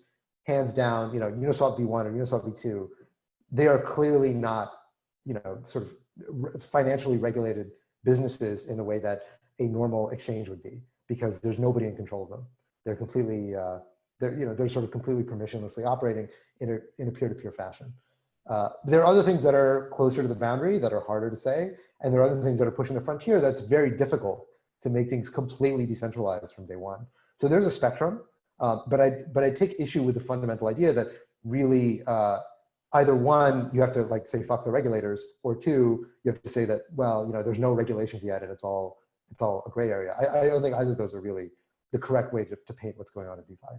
hands down, Uniswap V1 or Uniswap V2, they are clearly not, sort of financially regulated businesses in the way that a normal exchange would be, because there's nobody in control of them. They're completely, they're sort of completely permissionlessly operating in a peer-to-peer fashion. There are other things that are closer to the boundary that are harder to say, and there are other things that are pushing the frontier that's very difficult to make things completely decentralized from day one. So there's a spectrum, but I take issue with the fundamental idea that really either one, you have to say fuck the regulators, or two, you have to say that, well, there's no regulations yet and it's all a gray area. I don't think either of those are really the correct way to paint what's going on in DeFi.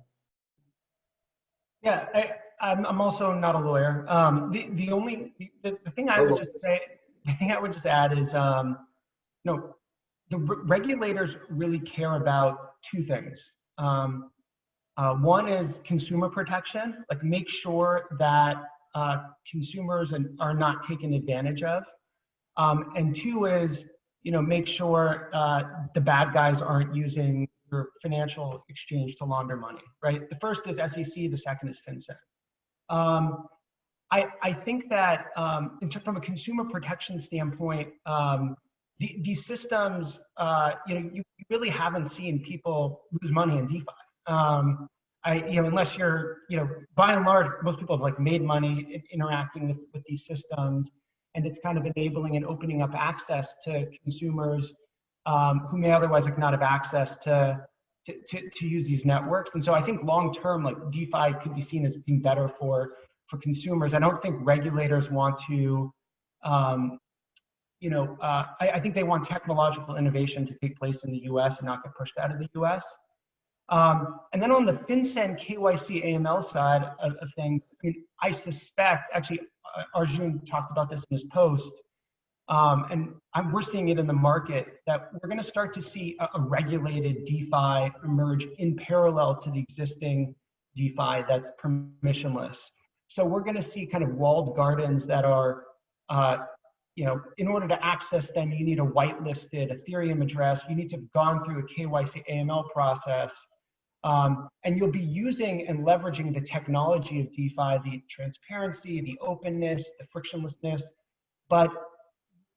Yeah, I'm also not a lawyer. The thing I would just say, the thing I would just add is, the regulators really care about 2 things. One is consumer protection, make sure that consumers are not taken advantage of. And 2 is, make sure the bad guys aren't using your financial exchange to launder money, right? The first is SEC, the second is FinCEN. I think that from a consumer protection standpoint, these systems, you really haven't seen people lose money in DeFi. Unless you're, by and large, most people have like made money interacting with these systems, and it's kind of enabling and opening up access to consumers who may otherwise like not have access to use these networks. And so I think long term, like DeFi could be seen as being better for consumers. I don't think regulators want to, I think they want technological innovation to take place in the US and not get pushed out of the US. And then on the FinCEN KYC AML side of things, I suspect, actually, Arjun talked about this in his post, we're seeing it in the market, that we're going to start to see a regulated DeFi emerge in parallel to the existing DeFi that's permissionless. So we're going to see kind of walled gardens that are, in order to access them, you need a whitelisted Ethereum address. You need to have gone through a KYC AML process. And you'll be using and leveraging the technology of DeFi, the transparency, the openness, the frictionlessness, but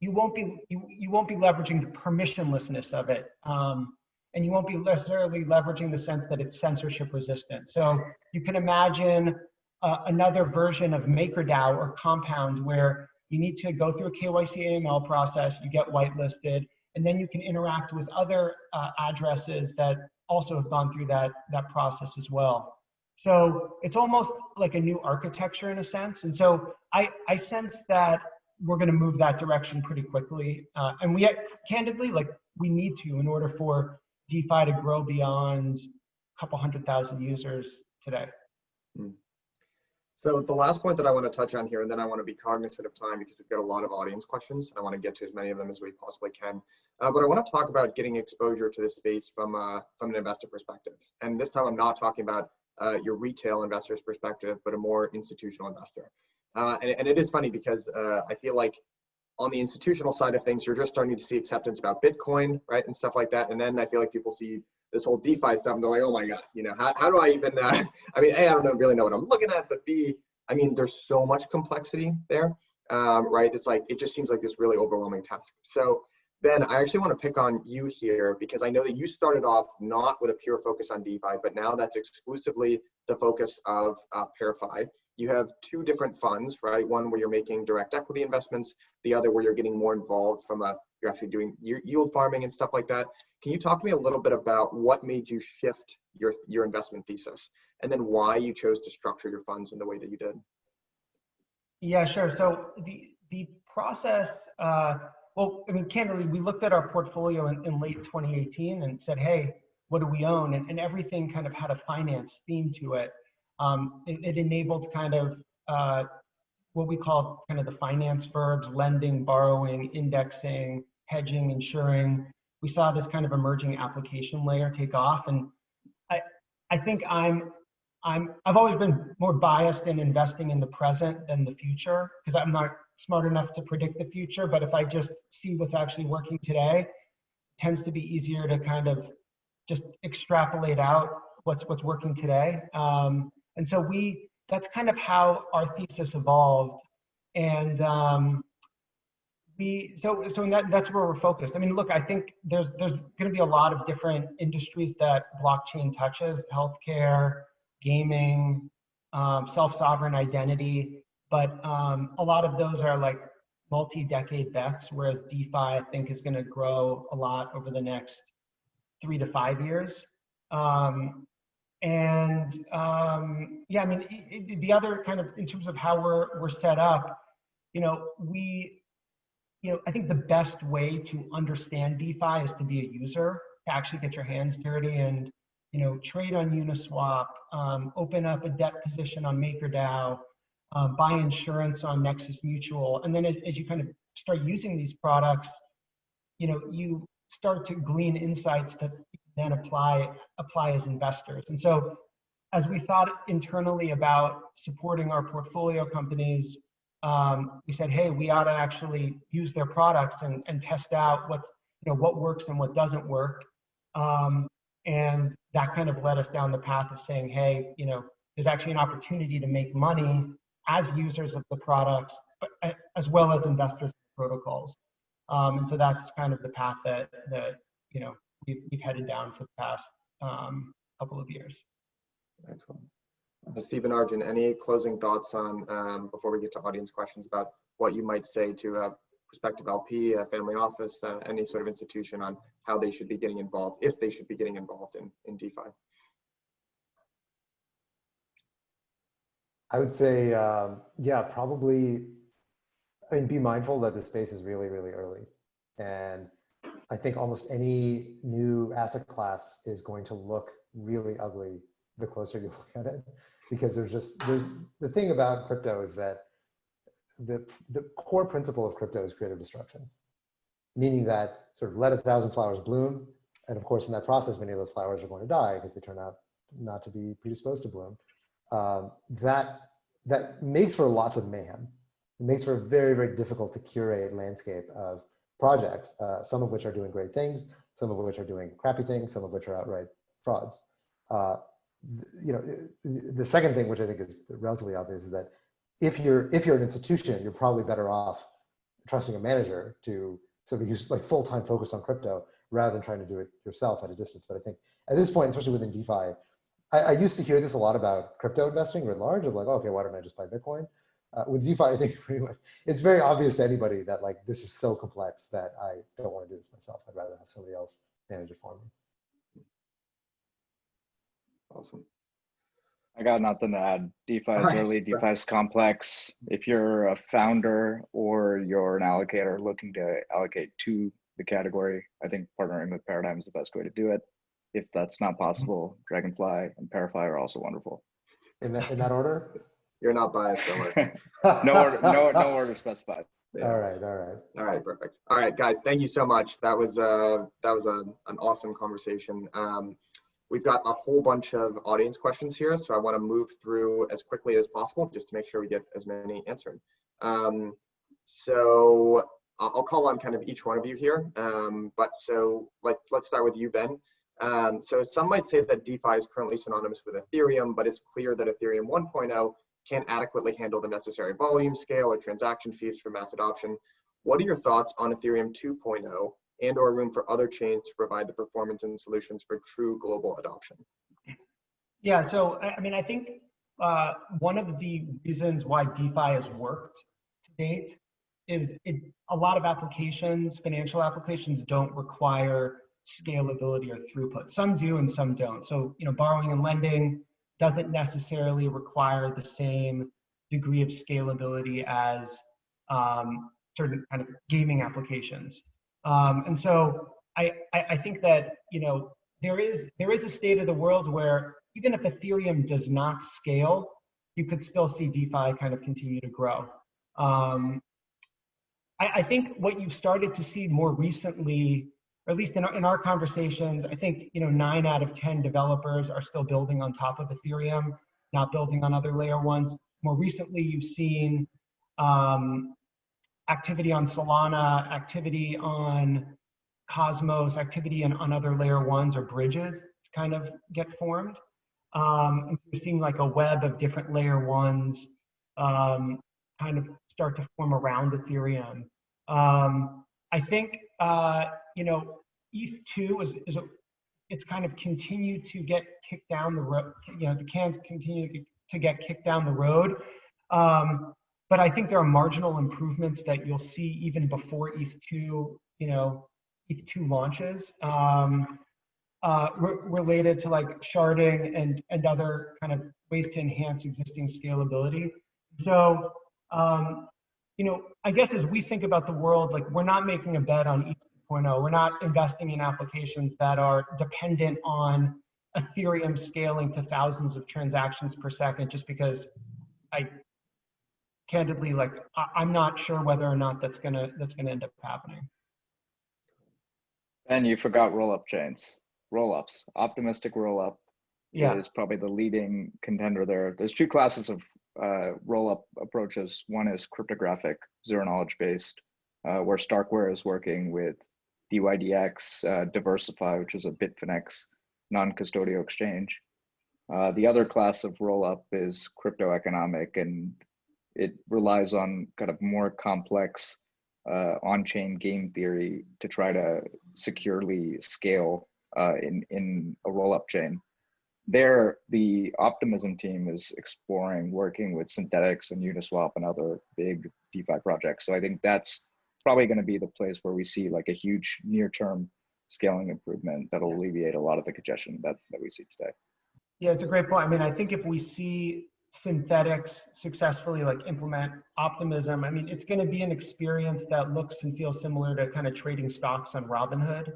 you won't be leveraging the permissionlessness of it. And you won't be necessarily leveraging the sense that it's censorship resistant. So you can imagine another version of MakerDAO or Compound, where you need to go through a KYC AML process, you get whitelisted, and then you can interact with other addresses that also have gone through that process as well. So it's almost like a new architecture in a sense. And so I sense that we're going to move that direction pretty quickly. And we candidly, we need to, in order for DeFi to grow beyond a couple 100,000 users today. So the last point that I want to touch on here, and then I want to be cognizant of time because we've got a lot of audience questions, and I want to get to as many of them as we possibly can. But I want to talk about getting exposure to this space from an investor perspective. And this time I'm not talking about your retail investor's perspective, but a more institutional investor. And it is funny because I feel like on the institutional side of things, you're just starting to see acceptance about Bitcoin, right, and stuff like that. And then I feel like people see this whole DeFi stuff and they're like, oh my God, how do I even, A, I don't really know what I'm looking at, but B, there's so much complexity there, right? It's like, it just seems like this really overwhelming task. So Ben, I actually want to pick on you here because I know that you started off not with a pure focus on DeFi, but now that's exclusively the focus of ParaFi. You have two different funds, right? One where you're making direct equity investments, the other where you're getting more involved from you're actually doing yield farming and stuff like that. Can you talk to me a little bit about what made you shift your investment thesis, and then why you chose to structure your funds in the way that you did? Yeah, sure. So the process, candidly, we looked at our portfolio in late 2018 and said, hey, what do we own? And everything kind of had a finance theme to it. It enabled kind of what we call kind of the finance verbs: lending, borrowing, indexing, hedging, insuring. We saw this kind of emerging application layer take off, and I think I've always been more biased in investing in the present than the future, because I'm not smart enough to predict the future. But if I just see what's actually working today, it tends to be easier to kind of just extrapolate out what's working today. And so that's kind of how our thesis evolved. And so that's where we're focused. Look, I think there's going to be a lot of different industries that blockchain touches: healthcare, gaming, self-sovereign identity. But a lot of those are like multi-decade bets, whereas DeFi, I think, is going to grow a lot over the next 3 to 5 years. The other kind of, in terms of how we're set up, I think the best way to understand DeFi is to be a user, to actually get your hands dirty and, trade on Uniswap, open up a debt position on MakerDAO, buy insurance on Nexus Mutual. And then as you kind of start using these products, you start to glean insights that then apply as investors. And so as we thought internally about supporting our portfolio companies, we said, hey, we ought to actually use their products and test out what works and what doesn't work. And that kind of led us down the path of saying, hey, there's actually an opportunity to make money as users of the products, but as well as investors in protocols. And so that's kind of the path that you know we've headed down for the past couple of years. Excellent. Haseeb and Arjun, any closing thoughts on, before we get to audience questions, about what you might say to a prospective LP, a family office, any sort of institution on how they should be getting involved, if they should be getting involved in DeFi? I would say, yeah, probably, I mean, be mindful that the space is really, really early. And I think almost any new asset class is going to look really ugly the closer you look at it, because there's the thing about crypto is that the core principle of crypto is creative destruction, meaning that sort of let 1,000 flowers bloom. And of course, in that process, many of those flowers are going to die because they turn out not to be predisposed to bloom. That makes for lots of mayhem. It makes for a very, very difficult to curate landscape of projects, some of which are doing great things, some of which are doing crappy things, some of which are outright frauds. You know, the second thing, which I think is relatively obvious, is that if you're an institution, you're probably better off trusting a manager to sort of use like full-time focus on crypto rather than trying to do it yourself at a distance. But I think at this point, especially within DeFi, I used to hear this a lot about crypto investing writ large, of like, okay, why don't I just buy Bitcoin? With DeFi, I think pretty much, it's very obvious to anybody that like this is so complex that I don't want to do this myself. I'd rather have somebody else manage it for me. Awesome. I got nothing to add. DeFi is early, DeFi is complex. If you're a founder or you're an allocator looking to allocate to the category, I think partnering with Paradigm is the best way to do it. If that's not possible, Dragonfly and ParaFi are also wonderful. In that order? You're not biased, don't worry. No order specified. Yeah. All right, perfect. All right, guys, thank you so much. That was an awesome conversation. We've got a whole bunch of audience questions here, so I want to move through as quickly as possible just to make sure we get as many answered. So I'll call on kind of each one of you here. But so let's start with you, Ben. So some might say that DeFi is currently synonymous with Ethereum, but it's clear that Ethereum 1.0 can't adequately handle the necessary volume, scale, or transaction fees for mass adoption. What are your thoughts on Ethereum 2.0 and or room for other chains to provide the performance and solutions for true global adoption? Yeah, so I mean, I think one of the reasons why DeFi has worked to date is a lot of applications, financial applications, don't require scalability or throughput. Some do and some don't. So, you know, borrowing and lending doesn't necessarily require the same degree of scalability as certain kind of gaming applications. And so I think that, you know, there is a state of the world where even if Ethereum does not scale, you could still see DeFi kind of continue to grow. I think what you've started to see more recently, or at least in our conversations, I think, you know, 9 out of 10 developers are still building on top of Ethereum, not building on other layer ones. More recently, you've seen activity on Solana, activity on Cosmos, activity on other layer ones or bridges kind of get formed. And you're seeing like a web of different layer ones kind of start to form around Ethereum. I think, you know, ETH2 it's kind of continued to get kicked down the road, you know, the cans continue to get kicked down the road. But I think there are marginal improvements that you'll see even before ETH2, you know, ETH2 launches, related to like sharding and other kind of ways to enhance existing scalability. So, you know, I guess as we think about the world, like we're not making a bet on ETH 2.0. We're not investing in applications that are dependent on Ethereum scaling to thousands of transactions per second, just because candidly, like I'm not sure whether or not that's gonna end up happening. And you forgot roll-up chains. Roll-ups. Optimistic roll-up is probably the leading contender there. There's two classes of roll-up approaches. One is cryptographic, zero-knowledge based, where Starkware is working with DYDX, Diversify, which is a Bitfinex non-custodial exchange. The other class of roll-up is crypto economic, and it relies on kind of more complex on-chain game theory to try to securely scale in a roll-up chain. There, the Optimism team is exploring working with Synthetics and Uniswap and other big DeFi projects. So I think that's probably going to be the place where we see like a huge near-term scaling improvement that'll alleviate a lot of the congestion that we see today. Yeah, it's a great point. I mean, I think if we see Synthetics successfully like implement Optimism, I mean, it's going to be an experience that looks and feels similar to kind of trading stocks on Robinhood.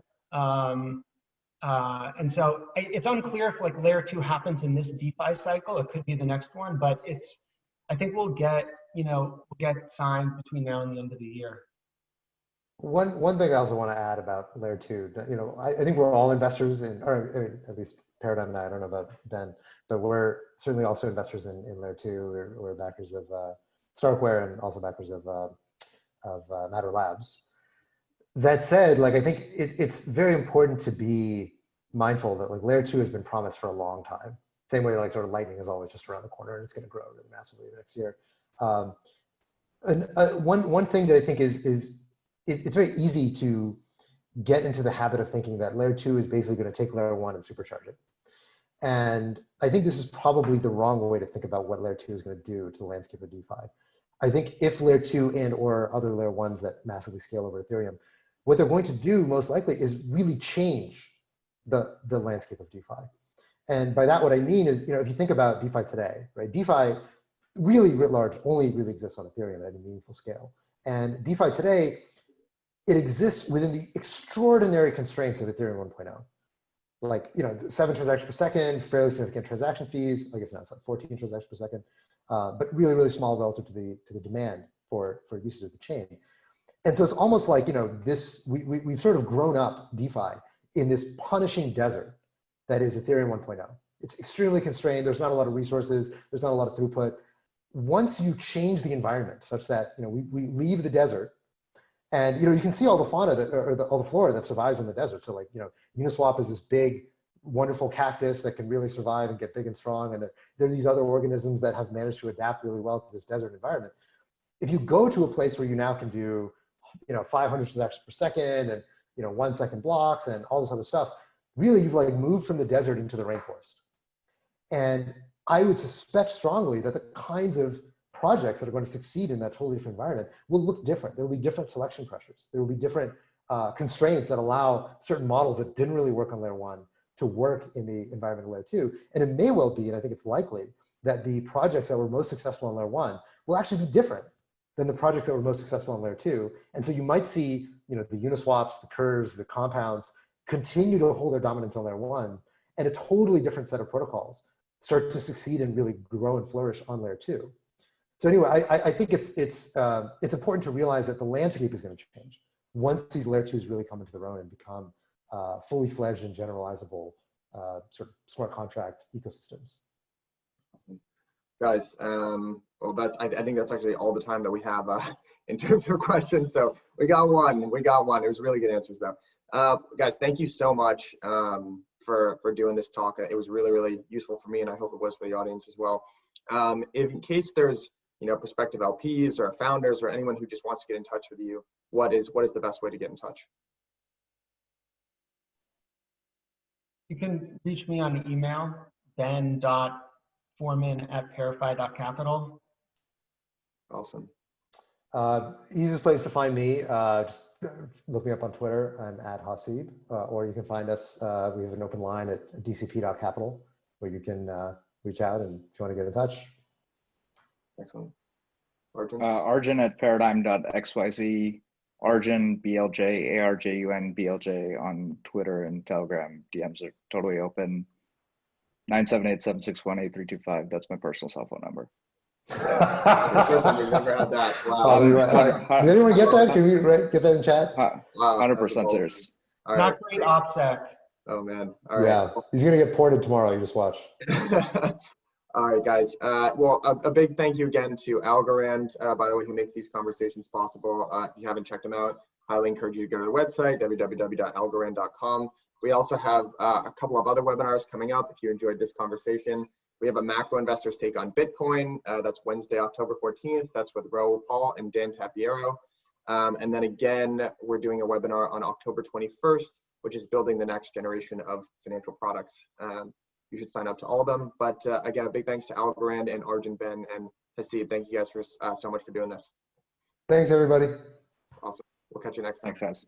And so it's unclear if like layer 2 happens in this DeFi cycle. It could be the next one, but I think we'll get signs between now and the end of the year. One thing I also want to add about layer 2, I think we're all investors in, or at least Paradigm and I don't know about Ben, but we're certainly also investors in layer 2. We're backers of Starkware and also backers of Matter Labs. That said, like I think it's very important to be mindful that like layer 2 has been promised for a long time. Same way like sort of Lightning is always just around the corner and it's going to grow really massively next year. And one thing that I think is it's very easy to get into the habit of thinking that layer 2 is basically going to take layer 1 and supercharge it. And I think this is probably the wrong way to think about what layer 2 is going to do to the landscape of DeFi. I think if layer 2 and or other layer 1s that massively scale over Ethereum, what they're going to do most likely is really change the landscape of DeFi. And by that, what I mean is, if you think about DeFi today, right? DeFi really writ large only really exists on Ethereum at a meaningful scale. And DeFi today, it exists within the extraordinary constraints of Ethereum 1.0. Like, 7 transactions per second, fairly significant transaction fees. I guess now it's like 14 transactions per second, but really, really small relative to the demand for usage of the chain. And so it's almost like, we've sort of grown up DeFi in this punishing desert that is Ethereum 1.0. It's extremely constrained. There's not a lot of resources. There's not a lot of throughput. Once you change the environment such that, we leave the desert and, you can see all the fauna all the flora that survives in the desert. So like, Uniswap is this big, wonderful cactus that can really survive and get big and strong. And there are these other organisms that have managed to adapt really well to this desert environment. If you go to a place where you now can do 500 transactions per second and 1 second blocks and all this other stuff, really you've like moved from the desert into the rainforest. And I would suspect strongly that the kinds of projects that are going to succeed in that totally different environment will look different. There will be different selection pressures. There will be different constraints that allow certain models that didn't really work on layer 1 to work in the environment of layer 2. And it may well be, and I think it's likely, that the projects that were most successful on layer 1 will actually be different than the projects that were most successful on layer 2. And so you might see, the Uniswaps, the Curves, the Compounds continue to hold their dominance on layer 1, and a totally different set of protocols start to succeed and really grow and flourish on layer 2. So anyway, I think it's important to realize that the landscape is going to change once these layer 2s really come into their own and become fully fledged and generalizable sort of smart contract ecosystems. Guys, well, I think that's actually all the time that we have in terms of questions. So we got one. It was really good answers though. Guys, thank you so much for doing this talk. It was really, really useful for me, and I hope it was for the audience as well. If in case there's prospective LPs or founders or anyone who just wants to get in touch with you, what is the best way to get in touch? You can reach me on email, ben.forman@parafi.capital. Awesome. Easiest place to find me, just look me up on Twitter. I'm at Haseeb, or you can find us. We have an open line at dcp.capital where you can reach out and if you want to get in touch. Excellent. Arjun? Arjun at paradigm.xyz. Arjun, BLJ, ARJUN, BLJ on Twitter and Telegram. DMs are totally open. 978-761-8325. That's my personal cell phone number. We've never had that. Wow. Did anyone get that? Can we get that in chat? 100% serious. All right. Not great OPSEC. Oh man. All right. Yeah, he's gonna get ported tomorrow. You just watch. All right, guys. Well, a big thank you again to Algorand, by the way, who makes these conversations possible. If you haven't checked them out, highly encourage you to go to the website, www.algorand.com. We also have a couple of other webinars coming up if you enjoyed this conversation. We have a macro investor's take on Bitcoin. That's Wednesday, October 14th. That's with Raul Paul and Dan Tapiero. And then again, we're doing a webinar on October 21st, which is building the next generation of financial products. You should sign up to all of them. But again, a big thanks to Algorand and Arjun, Ben, and Haseeb. Thank you guys for so much for doing this. Thanks, everybody. Awesome. We'll catch you next time. Thanks, guys.